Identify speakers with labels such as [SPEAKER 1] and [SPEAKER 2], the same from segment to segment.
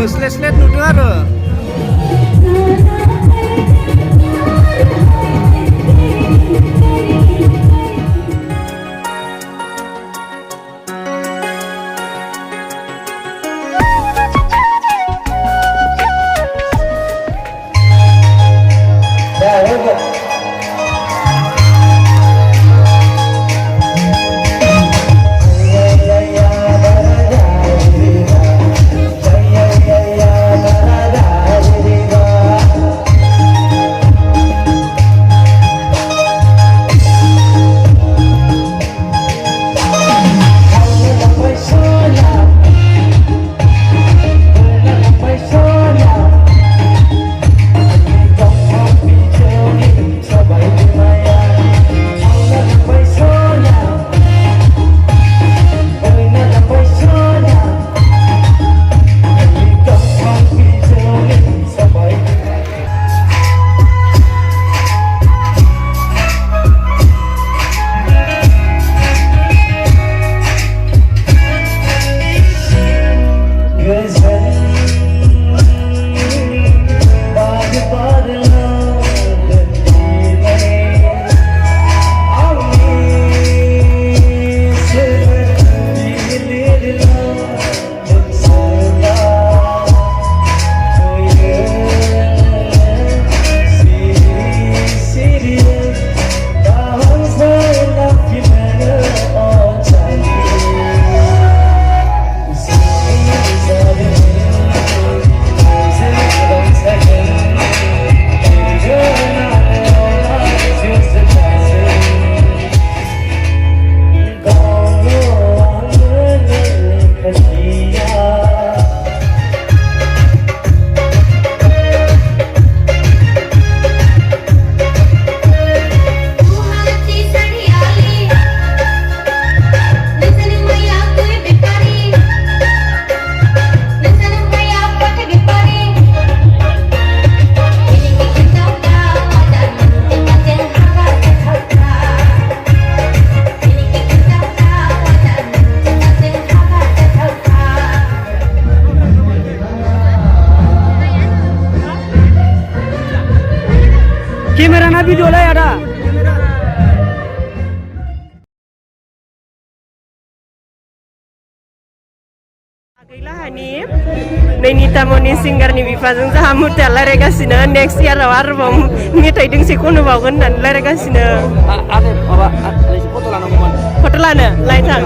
[SPEAKER 1] Meslet-slet नुदों आरो Kamera na video lah ada. Agailah Hanif, Nainita Moni singer ni bifazung zahamu telah regasina next year awar bom ni trading sikunu bagun dan regasina.
[SPEAKER 2] Ada apa? Ada foto lana momen.
[SPEAKER 1] Foto lana, laitang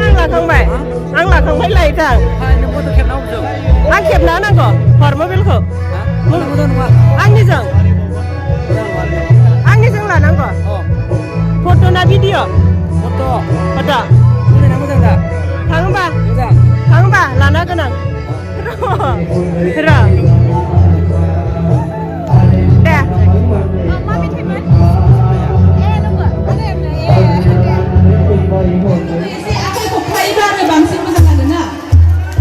[SPEAKER 1] ang lakang bay laitang.
[SPEAKER 2] Ini foto kena apa?
[SPEAKER 1] Ang kep nana ko, hor mobil ko. Ang nizang lah nangko. Foto na video.
[SPEAKER 2] Foto.
[SPEAKER 1] Ini nama jangda. Kang ba, lana kenang. Hera. Deh. Mami teman. Nunggu. Ada yang
[SPEAKER 3] Aku kok private bangsin moजां आरोना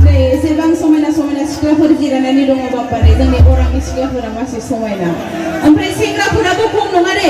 [SPEAKER 3] नै एसेबां समायना सिख्लाफोर जिरायनानै दङ बाप्पा नै जोंनि बर'नि सिख्लाफोरा मासे समायना ओमफ्राय सेंग्राफोराबो खम नङा दे